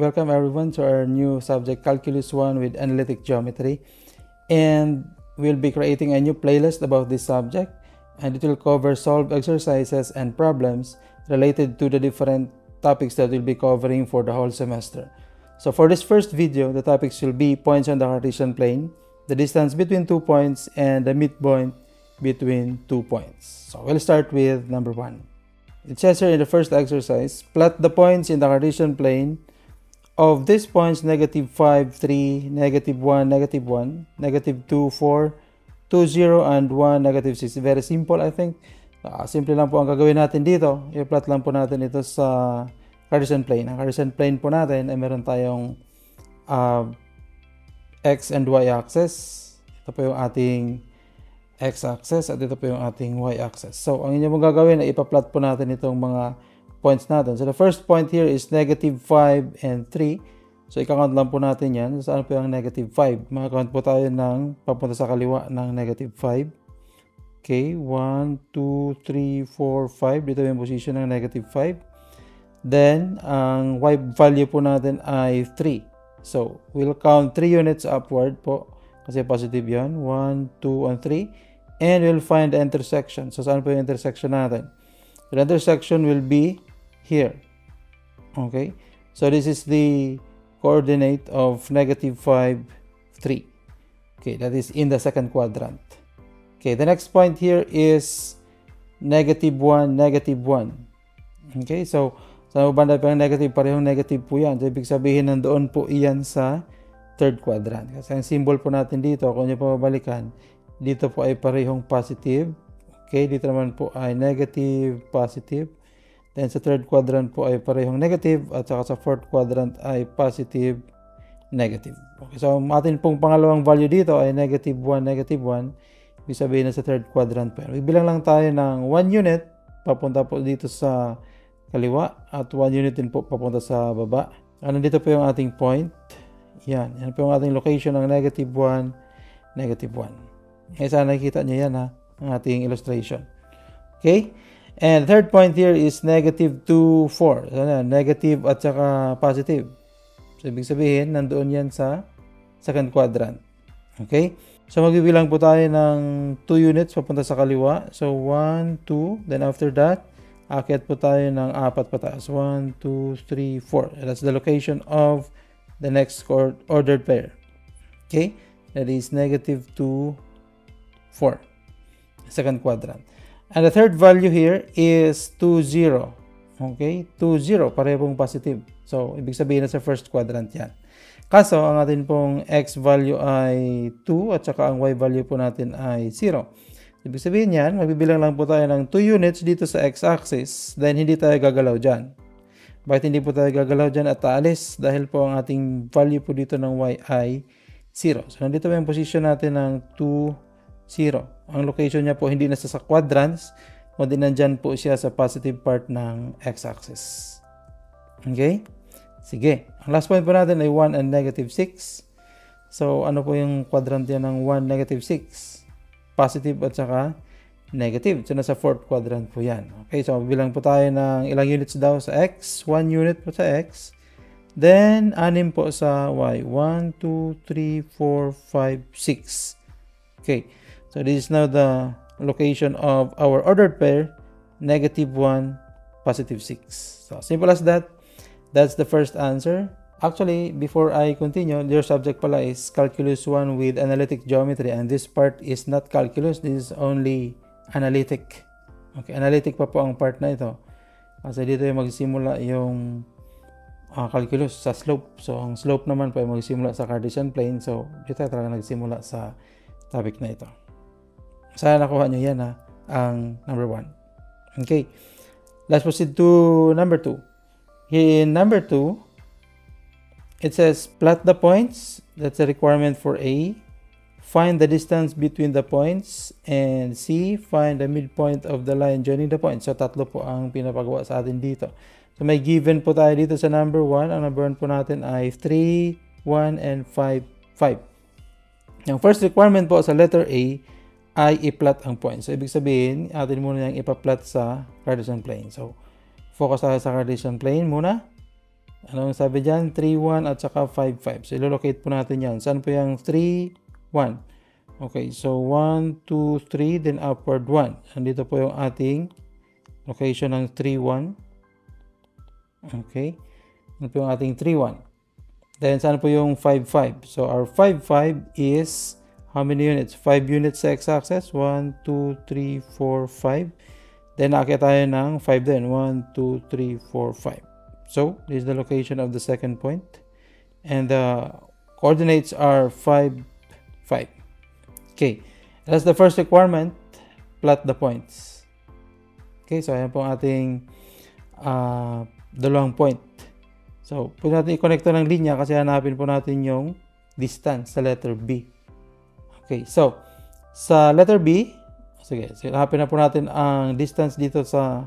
Welcome everyone to our new subject, Calculus 1 with Analytic Geometry. And we'll be creating a new playlist about this subject, and it will cover solved exercises and problems related to the different topics that we'll be covering for the whole semester. So for this first video, the topics will be points on the Cartesian plane, the distance between 2 points, and the midpoint between 2 points. So we'll start with number 1. It says here in the first exercise, plot the points in the Cartesian plane of these points negative 5, 3, negative 1, negative 1, negative 2, 4, 2, 0, and 1, negative 6. Very simple, I think. Simple lang po ang gagawin natin dito. I-plot lang po natin ito sa Cartesian plane. Ang Cartesian plane po natin ay meron tayong x and y axis. Ito po yung ating x-axis at ito po yung ating y-axis. So, ang inyo mong gagawin ay ipa-plot po natin itong mga points natin. So, the first point here is negative 5 and 3. So, i-count lang po natin yan. Saan po yung negative 5? Mag-count po tayo ng papunta sa kaliwa ng negative 5. Okay, 1, 2, 3, 4, 5. Dito yung position ng negative 5. Then, ang y value po natin ay 3. So, we'll count 3 units upward po. Kasi positive yan. 1, 2, and 3. And we'll find the intersection. So, saan po yung intersection natin? The intersection will be here. Okay? So, this is the coordinate of negative 5, 3. Okay, that is in the second quadrant. Okay, the next point here is negative 1, negative 1. Okay, so, sa banda pa yung negative, parehong negative po yan. So, ibig sabihin, nandoon po iyan sa third quadrant. Kasi ang symbol po natin dito, kung nyo pa mabalikan, dito po ay parehong positive. Okay, dito naman po ay negative, positive. Then sa third quadrant po ay parehong negative at saka sa fourth quadrant ay positive, negative. Okay, so atin pong pangalawang value dito ay negative 1, negative 1. Ibig sabihin na sa third quadrant po. Bibilang lang tayo ng 1 unit papunta po dito sa kaliwa at 1 unit din po papunta sa baba. Ano dito po yung ating point? Yan. Yan po yung ating location ng negative 1, negative 1. Kaya sana nakikita nyo yan ha, ang ating illustration. Okay? And third point here is negative 2, 4. So, negative at saka positive. So, ibig sabihin, nandoon yan sa second quadrant. Okay? So, magbibilang po tayo ng 2 units papunta sa kaliwa. So, 1, 2. Then after that, akyat po tayo ng 4 pataas. 1, 2, 3, 4. That's the location of the next ordered pair. Okay? That is negative 2, 4. Second quadrant. And the third value here is 2, 0. Okay? 2, 0. Pareho pong positive. So, ibig sabihin na sa first quadrant yan. Kaso, ang atin pong x value ay 2 at saka ang y value po natin ay 0. Ibig sabihin yan, magbibilang lang po tayo ng 2 units dito sa x-axis. Then, hindi tayo gagalaw dyan. Bakit hindi po tayo gagalaw dyan at aalis? Dahil po ang ating value po dito ng y ay 0. So, nandito po yung position natin ng 2, 0. Ang location niya po hindi nasa sa quadrants, kundi nandyan po siya sa positive part ng x-axis. Okay? Sige. Ang last point po natin ay 1 and negative 6. So, ano po yung quadrant yan ng 1, negative 6? Positive at saka negative. So, nasa fourth quadrant po yan. Okay, so bilang po tayo ng ilang units daw sa x. 1 unit po sa x. Then, 6 po sa y. 1, 2, 3, 4, 5, 6. Okay. So, this is now the location of our ordered pair, negative 1, positive 6. So, simple as that. That's the first answer. Actually, before I continue, your subject pala is Calculus 1 with Analytic Geometry. And this part is not calculus. This is only analytic. Okay, analytic pa po ang part na ito. Kasi dito yung magsimula yung calculus sa slope. So, ang slope naman po ay magsimula sa Cartesian plane. So, dito talaga nagsimula sa topic na ito. Sana nakuha nyo yan ha, ang number 1. Okay. Let's proceed to number 2. Here in number 2, it says, plot the points. That's a requirement for A. Find the distance between the points. And C, find the midpoint of the line joining the points. So, tatlo po ang pinapagawa sa atin dito. So, may given po tayo dito sa number 1. Ang number 1 po natin ay 3, 1, and 5, 5. Yung first requirement po sa letter A ay i-plot ang point. So, ibig sabihin, atin muna yung ipa-plot sa Cartesian plane. So, focus tayo sa Cartesian plane muna. Anong sabi dyan? 3, 1 at saka 5, 5. So, ilolocate po natin yan. Saan po yung 3, 1? Okay, so 1, 2, 3, then upward 1. Andito po yung ating location ng 3, 1. Okay. Ano po yung ating 3, 1? Then, saan po yung 5, 5? So, our 5, 5 is how many units? 5 units sa x-axis. 1, 2, 3, 4, 5. Then, nakakita tayo ng 5 din. 1, 2, 3, 4, 5. So, this is the location of the second point. And the coordinates are 5, 5. Okay. That's the first requirement. Plot the points. Okay. So, ayan po ang ating dalawang point. So, pwede natin i-connect to ng linya kasi hanapin po natin yung distance sa letter B. Okay. So, sa letter B, sige, hanapin na po natin ang distance dito sa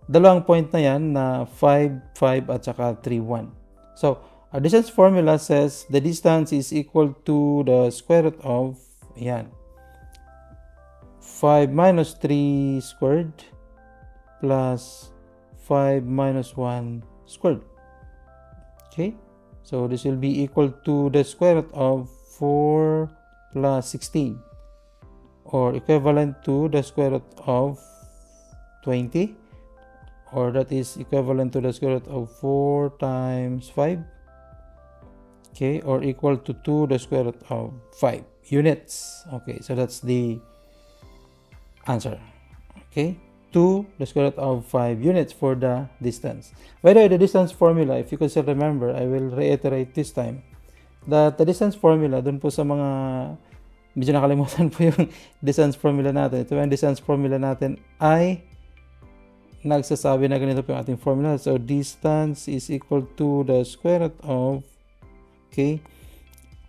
dalawang point na yan na 5, 5 at saka 3, 1. So, our distance formula says the distance is equal to the square root of, yan, 5 minus 3 squared plus 5 minus 1 squared. Okay, so this will be equal to the square root of 4 plus 16, or equivalent to the square root of 20, or that is equivalent to the square root of 4 times 5, okay, or equal to 2 the square root of 5 units. Okay, so that's the answer. Okay, 2 the square root of 5 units for the distance. By the way, the distance formula, if you can still remember, I will reiterate this time that the distance formula, dun po sa mga medyo nakalimutan po yung distance formula natin. Ito yung distance formula natin ay nagsasabi na ganito po yung ating formula. So, distance is equal to the square root of, okay,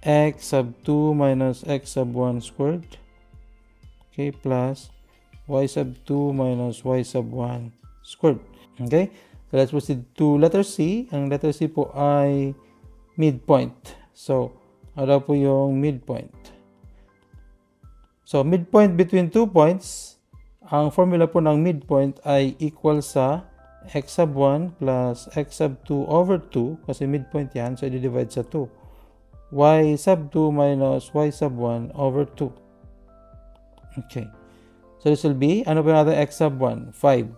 x sub 2 minus x sub 1 squared, okay, plus y sub 2 minus y sub 1 squared. Okay? So, let's proceed to letter C. Ang letter C po ay midpoint. So, ano po yung midpoint? So, midpoint between 2 points, ang formula po ng midpoint ay equal sa x sub 1 plus x sub 2 over 2, kasi midpoint yan, so i-divide sa 2. Y sub 2 minus y sub 1 over 2. Okay. So, this will be, ano po natin, x sub 1? 5.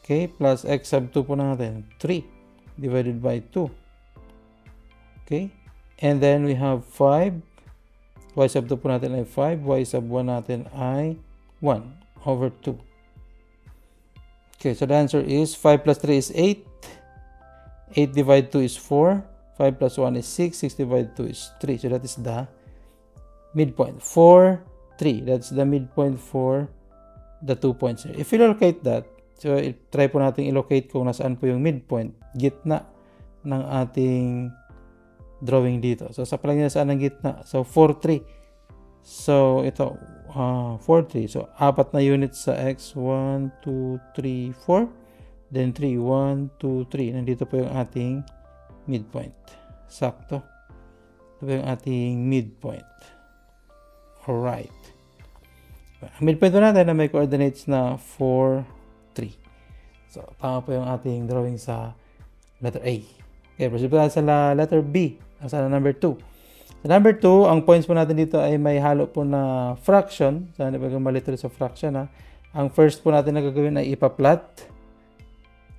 Okay, plus x sub 2 po natin, 3 divided by 2. Okay, and then we have 5. Y sub 2 po natin ay 5. Y sub 1 natin ay 1 over 2. Okay, so the answer is 5 plus 3 is 8. 8 divided 2 is 4. 5 plus 1 is 6. 6 divided 2 is 3. So that is the midpoint. 4, 3. That's the midpoint for the 2 points here. If you locate that, so try po natin i-locate kung nasaan po yung midpoint, gitna ng ating drawing dito. So, sa palagay na saan ang gitna? So, 4, 3. So, ito, 4, 3. So, 4 na units sa x. 1, 2, 3, 4. Then 3, 1, 2, 3. Nandito po yung ating midpoint. Sakto. Ito po yung ating midpoint. Alright. Ang midpoint po natin na may coordinates na 4, 3. So, tama po yung ating drawing sa letter A. Okay, proceed po tayo sa letter B. Sa number 2. Sa number 2, ang points po natin dito ay may halo po na fraction. So, hindi ba malito sa fraction, ha? Ang first po natin na gagawin ay ipa-plot.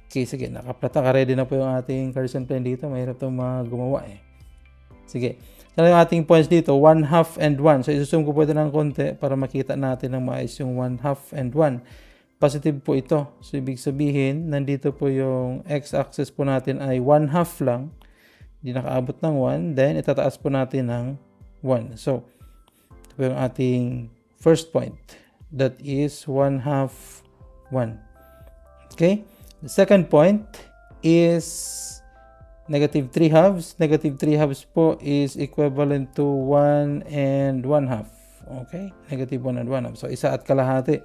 Okay, sige. Naka-plot. Naka-ready na po yung ating Cartesian plane dito. Mahirap itong gumawa, eh. Sige. So, yung ating points dito, 1/2 and 1. So, isusum ko po ito ng konti para makita natin ng maayos yung 1/2 and 1. Positive po ito. So, ibig sabihin, nandito po yung x-axis po natin ay 1/2 lang. Hindi nakaabot ng 1. Then, itataas po natin ng 1. So, ito po yung ating first point. That is 1/2, 1. Okay? The second point is negative 3/2. Negative 3/2 po is equivalent to 1 and 1/2. Okay? Negative 1 and 1/2. So, isa at kalahati.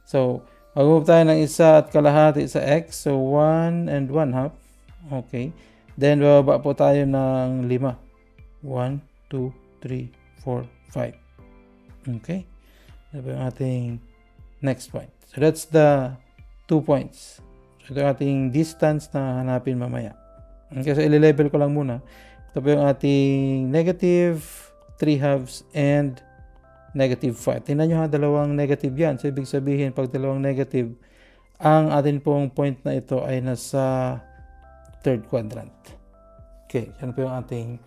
So, mag-move tayo ng isa at kalahati sa x. So, 1 and 1/2. Okay. Then, bababa po tayo ng 5. 1, 2, 3, 4, 5. Okay. Ito po yung ating next point. So, that's the 2 points. So, ito yung ating distance na hanapin mamaya. Okay, so i-level ko lang muna. Ito po yung ating negative 3 halves and negative 5. Tingnan nyo ha, dalawang negative yan. So, ibig sabihin, pag dalawang negative, ang atin pong point na ito ay nasa third quadrant. Okay, yan po yung ating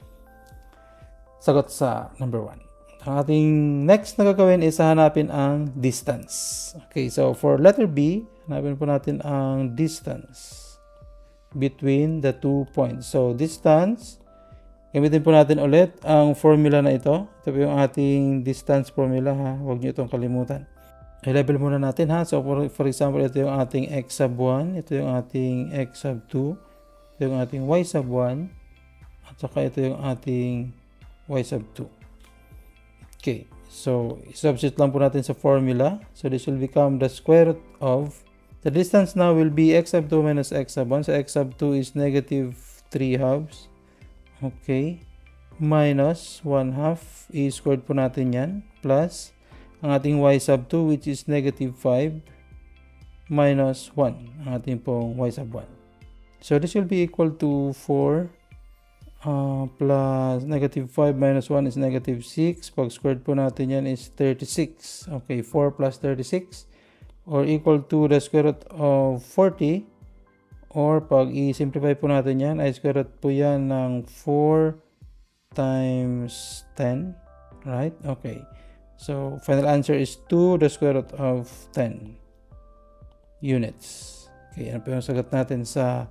sagot sa number 1. Ang ating next na gagawin is hanapin ang distance. Okay, so for letter B, hanapin po natin ang distance between the 2 points. So, distance, gamitin po natin ulit ang formula na ito. Ito po yung ating distance formula ha. Huwag nyo itong kalimutan. I-level muna natin ha. So, for example, ito yung ating x sub 1. Ito yung ating x sub 2. Ito yung ating y sub 1. At saka ito yung ating y sub 2. Okay. So, substitute lang po natin sa formula. So, this will become the square root of, the distance now will be x sub 2 minus x sub 1. So, x sub 2 is negative 3 halves. Okay. Minus 1 half. I-squared po natin yan. Plus, ang ating y sub 2 which is negative 5 minus 1. Ang ating pong y sub 1. So, this will be equal to 4 plus negative 5 minus 1 is negative 6. Pag squared po natin yan is 36. Okay, 4 plus 36 or equal to the square root of 40. Or pag i-simplify po natin yan, ay square root po yan ng 4 times 10. Right? Okay. So, final answer is 2 the square root of 10 units. Okay, yan po yung sagot natin sa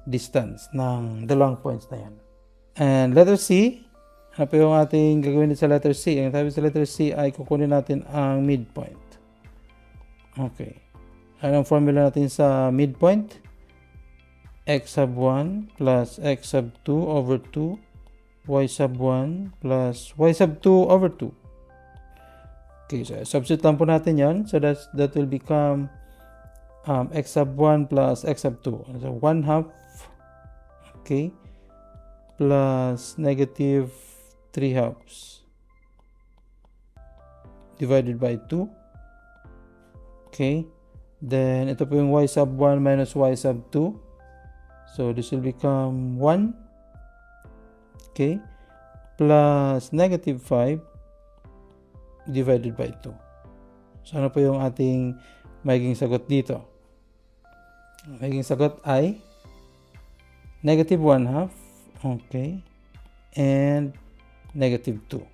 distance ng dalawang points na yan. And letter C, ano po yung ating gagawin sa letter C? Ang sabi sa letter C ay kukunin natin ang midpoint. Okay. Anong formula natin sa midpoint? X sub 1 plus x sub 2 over 2, y sub 1 plus y sub 2 over 2. Okay, so substitute lang po natin yan. So that will become x sub 1 plus x sub 2. So 1 half, okay, plus negative 3 halves divided by 2. Okay, then ito po yung y sub 1 minus y sub 2. So this will become 1. Okay, plus negative 5 divided by 2. So ano po yung ating magiging sagot dito? Magiging sagot ay negative 1 half. Okay, and negative 2.